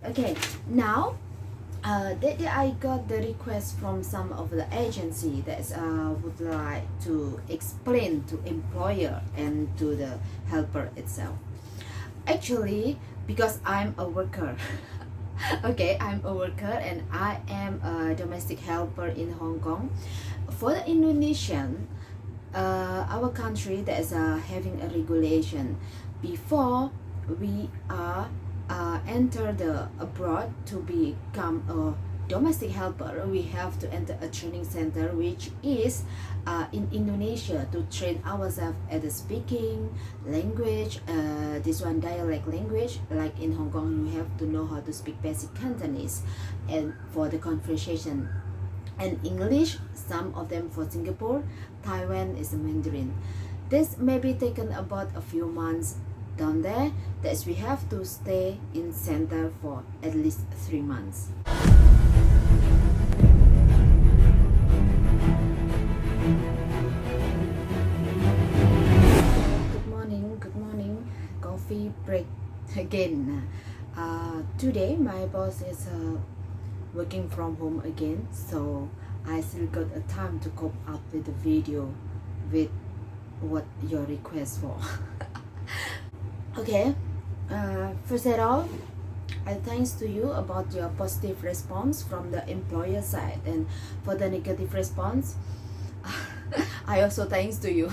Okay, now that I got the request from some of the agency that would like to explain to employer and to the helper itself. Actually, because I'm a worker, okay, I'm a worker and I am a domestic helper in Hong Kong. For the Indonesian, our country that is having a regulation before we are enter the abroad to become a domestic helper. We have to enter a training center which is in Indonesia to train ourselves at the speaking language, this one dialect language. Like in Hong Kong, you have to know how to speak basic Cantonese, and for the conversation, and English, some of them for Singapore. Taiwan is a Mandarin. This may be taken about a few months down there, that we have to stay in center for at least 3 months. Good morning, coffee break again. Today my boss is working from home again, so I still got a time to cope up with the video with what your request for. Okay, first of all, I thanks to you about your positive response from the employer side, and for the negative response, I also thanks to you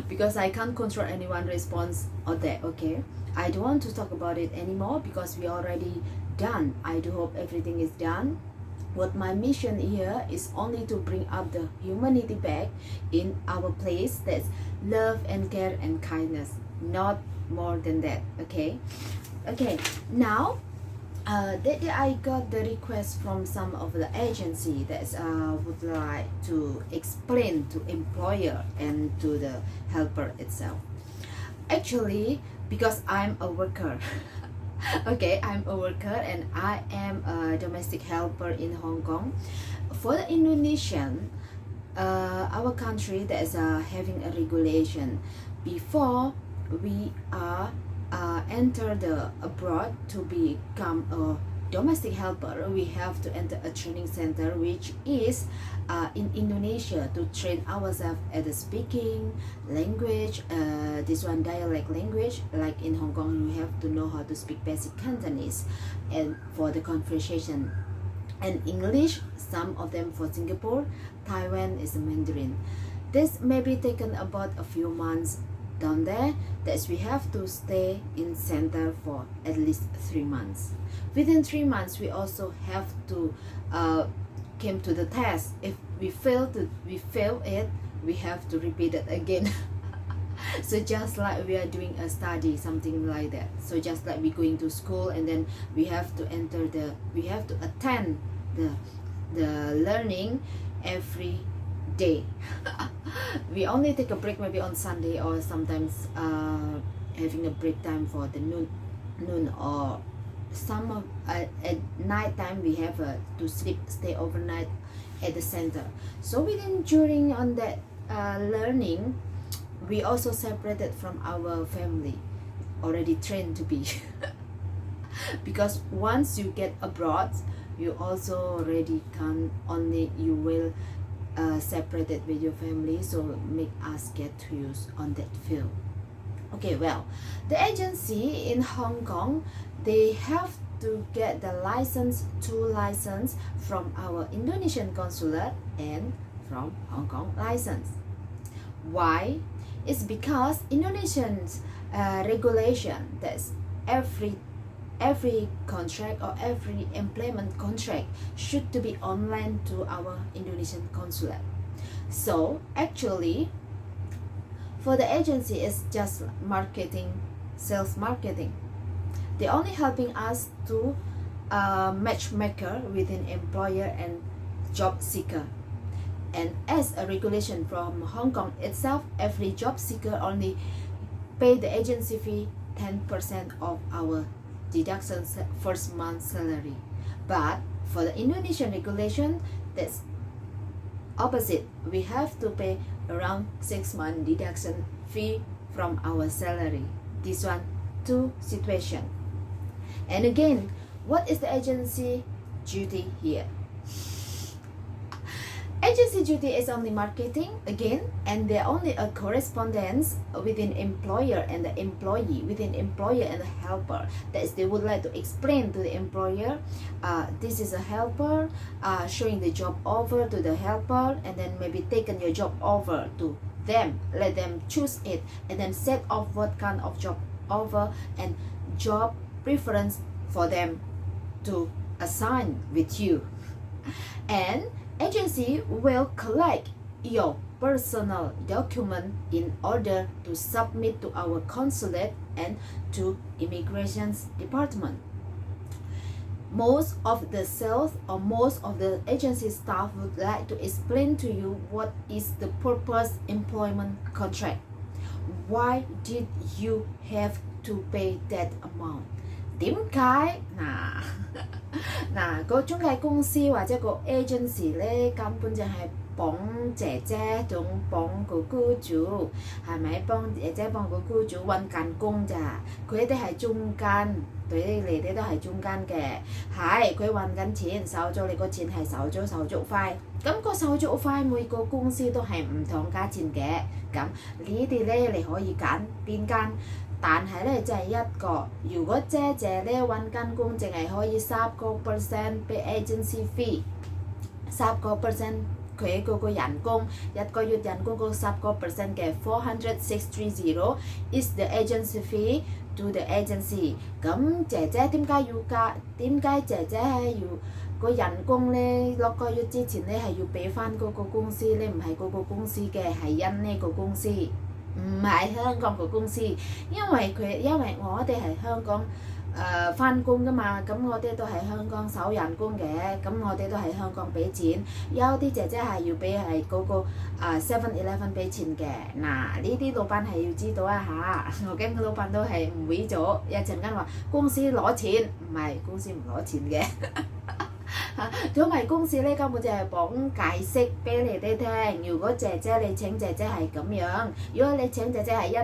because I can't control anyone response on that. Okay, I don't want to talk about it anymore because we already done. I do hope everything is done. What my mission here is only to bring up the humanity back in our place. That's love and care and kindness, not more than that. Okay, now that I got the request from some of the agency that would like to explain to employer and to the helper itself. Actually, because I'm a worker, okay, I'm a worker and I am a domestic helper in Hong Kong. For the Indonesian, our country that is having a regulation before we are enter the abroad to become a domestic helper. We have to enter a training center which is in Indonesia to train ourselves at the speaking language, this one dialect language. Like in Hong Kong, you have to know how to speak basic Cantonese, and for the conversation, and English, some of them for Singapore. Taiwan is a Mandarin. This may be taken about a few months down there, that we have to stay in center for at least 3 months. Within 3 months, we also have to came to the test. If we fail it, we have to repeat it again. So just like we are doing a study, something like that. So just like we going to school and then we have to attend the learning every day. We only take a break maybe on Sunday, or sometimes having a break time for the noon or some at night time. We have to stay overnight at the center. So during on that learning, we also separated from our family, already trained to be. Because once you get abroad, you also already can only you will separated with your family, so make us get to use on that field. Okay, well, the agency in Hong Kong, they have to get the two license from our Indonesian Consulate and from Hong Kong license. Why? It's because Indonesian's regulation, that's every contract or every employment contract should to be online to our Indonesian Consulate. So actually, for the agency, it's just marketing, sales marketing. They're only helping us to matchmaker within employer and job seeker. And as a regulation from Hong Kong itself, every job seeker only pay the agency fee 10% of our deductions first month salary. But for the Indonesian regulation, that's opposite. We have to pay around 6 month deduction fee from our salary. This one, two situation. And again, What is the agency duty here? Agency duty is only marketing again, and they're only a correspondence within employer and the employee, within employer and the helper. That is, they would like to explain to the employer, this is a helper, showing the job offer to the helper, and then maybe taking your job offer to them, let them choose it, and then set off what kind of job offer and job preference for them to assign with you. And agency will collect your personal document in order to submit to our consulate and to immigrations department. Most of the sales or most of the agency staff would like to explain to you what is the purpose employment contract. Why did you have to pay that amount? Điểm cái個中介公司或者個 agency 咧，根本就係綁姐姐仲綁個僱主，係咪？幫姐姐幫個僱主揾緊工咋？佢哋係中間，對你哋都係中間嘅，係佢揾緊錢，收咗你個錢係收咗手續費。咁個手續費每個公司都係唔同價錢嘅，咁呢啲咧你可以揀邊間。但係咧，就係一個。如果姐姐咧揾緊工，淨係可以10% 俾 agency fee，10% 佢嗰個人工，一個月人工嗰10% 嘅4,630 is the agency fee to the agency。咁姐姐點解要加？點解姐姐係要個人工咧？6個月之前咧係要俾翻嗰個公司咧，唔係嗰個公司嘅，係因呢個公司。唔係香港個公司，因為我哋係香港翻工噶嘛，咁我哋都係香港收人工嘅，咁我哋都係香港俾錢，有啲姐姐係要俾係嗰個7-11俾錢嘅，嗱呢啲老闆係要知道啊嚇，我驚老闆都係唔會做，一陣間話公司攞錢，唔係公司唔攞錢嘅。因為公司咧根本就係講解釋俾你哋聽。如果姐姐你請姐姐係咁樣，如果你請姐姐係因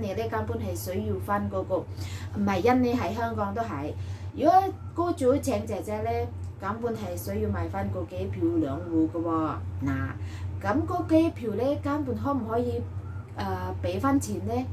你咧根本係需要翻嗰個，唔係因你喺香港都係。如果僱主請姐姐咧，根本係需要買翻個機票2戶嘅喎。嗱，咁個機票咧根本可唔可以俾翻錢咧？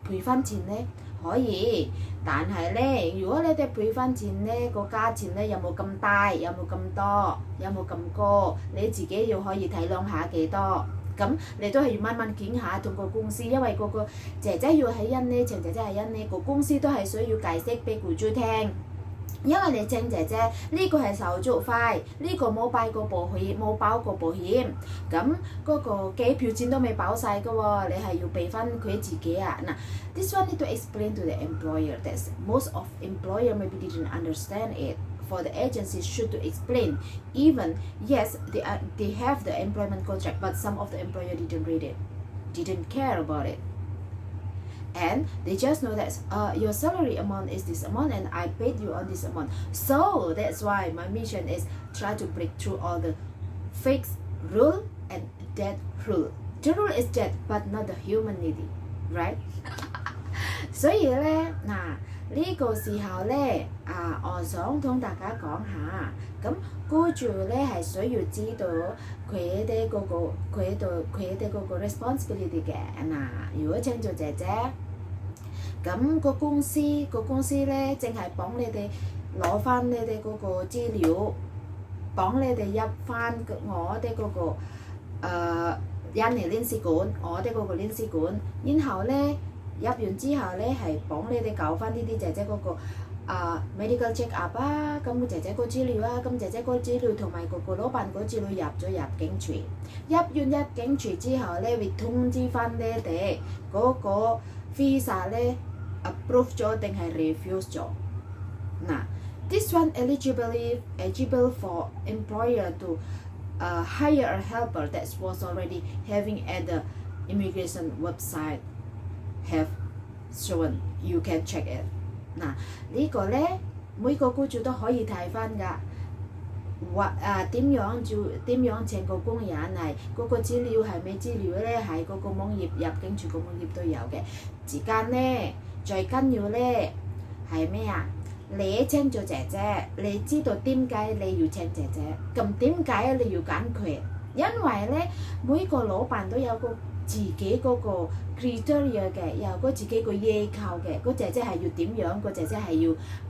賠翻錢咧？可以，但係咧，如果你哋賠翻錢咧，個價錢咧有冇咁低，有冇咁多，有冇咁高，你自己要可以體諒下幾多。咁你都係要慢慢傾下同個公司，因為個姐姐要喺因呢，請姐姐係因呢，個公司都係需要解釋俾僱主聽。因為你請姐姐呢個係手續費，呢個冇包過保險，冇包過保險，咁嗰個機票錢都未包晒㗎喎，你係要俾翻佢自己啊。嗱 ，this one need to explain to the employer. That most of employer maybe didn't understand it. For the agency should to explain. Even yes, they have the employment contract, but some of the employer didn't read it, didn't care about it. And they just know that your salary amount is this amount and I paid you on this amount. So that's why my mission is try to break through all the fixed rule and dead rule. The rule is dead, but not the humanity, right? 所以咧，嗱呢個時候咧，我想同大家講下，咁僱主咧係需要知道佢哋嗰個 responsibility 嘅。嗱，如果請做姐姐，咁個公司咧，淨係幫你哋攞翻你哋嗰個資料，幫你哋入翻我哋嗰個印尼領事館，我哋嗰個領事館，然後咧。入完之後咧，係幫你哋搞翻呢啲姐姐嗰個medical check up 啊，咁姐姐個資料啊，咁姐姐個資料同埋個老闆個資料入咗入境處，入完入境處之後咧，會通知翻你哋嗰個 visa 咧 approve 咗定係 refuse 咗。嗱 ，this one eligible for employer to hire a helper that was already having at the immigration website.Have shown you can check it。嗱呢個咧，每個僱主都可以睇翻㗎。點樣請個工人係嗰個資料係咩資料咧？喺嗰個網頁入境處個網頁都有嘅。時間咧最緊要咧係咩啊？你請咗姐姐，你知道點解你要請姐姐？咁點解你要揀佢？因為咧，每個老闆都有個自己嗰個 criteria 嘅，有個自己個要求嘅。個姐姐係要點樣？個姐姐係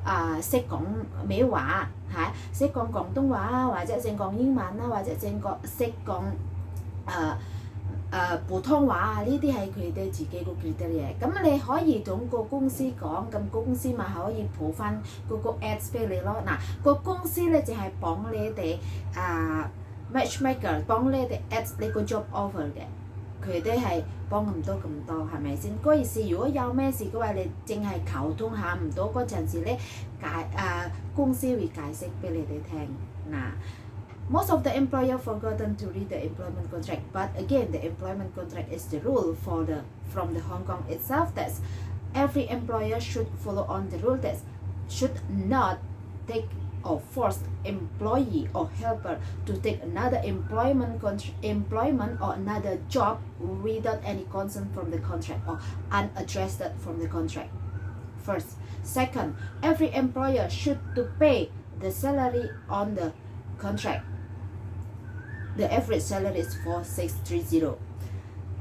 要識講咩話嚇？識講廣東話或者識講英文啦，或者識講普通話啊，呢啲係佢哋自己個 criteria。咁你可以同個公司講，咁公司咪可以補翻嗰個 ads 俾你咯。嗱，個公司咧就係幫你哋matchmaker 幫你哋 ads 你個 job offer 嘅，佢哋係幫唔到咁多，係咪先？嗰意思如果有咩事嘅話，你淨係溝通下唔到嗰陣時咧，公司會解釋俾你哋聽嗱。Most of the employer forgotten to read the employment contract, but again, the employment contract is the rule from the Hong Kong itself that every employer should follow on the rule that should not take or force employee or helper to take another employment or another job without any consent from the contract or unaddressed from the contract. First. Second, every employer should to pay the salary on the contract. The average salary is 4,630.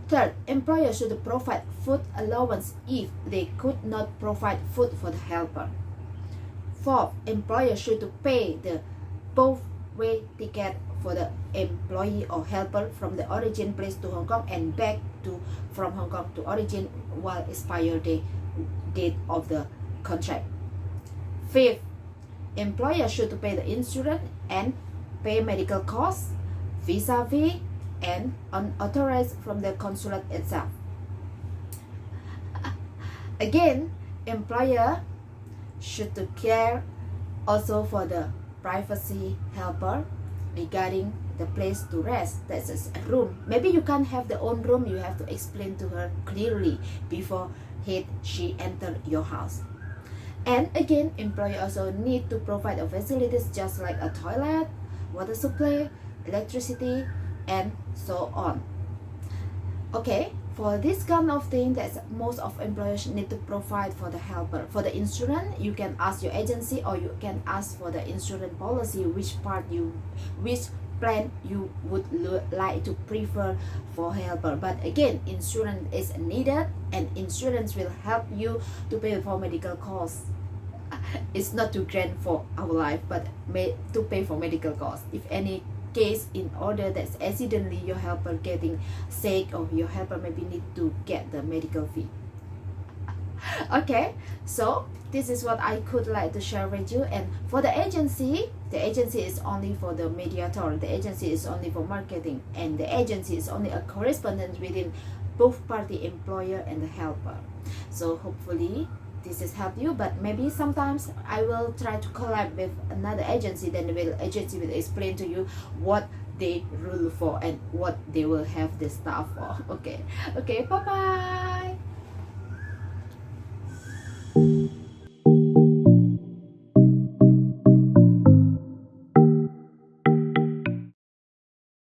Third, employer should provide food allowance if they could not provide food for the helper. Fourth, employer should pay the both-way ticket for the employee or helper from the origin place to Hong Kong and back from Hong Kong to origin while expire date of the contract. Fifth, employer should pay the insurance and pay medical costs, visa fee, and unauthorized from the consulate itself. Again, employer should care also for the privacy helper regarding the place to rest. That is a room. Maybe you can't have the own room. You have to explain to her clearly before she enter your house. And again, employer also need to provide facilities just like a toilet, water supply, electricity, and so on. Okay, for this kind of thing that most of employers need to provide for the helper. For the insurance, you can ask your agency or you can ask for the insurance policy which plan you would like to prefer for helper. But again, insurance is needed and insurance will help you to pay for medical costs. It's not to grant for our life, but to pay for medical costs. If any case in order that accidentally your helper getting sick or your helper maybe need to get the medical fee. Okay, so this is what I could like to share with you. And for the agency is only for the mediator, the agency is only for marketing, and the agency is only a correspondent within both party, employer and the helper. So hopefully this has helped you, but maybe sometimes I will try to collab with another agency, then the agency will explain to you what they rule for and what they will have the staff for. Okay, bye bye.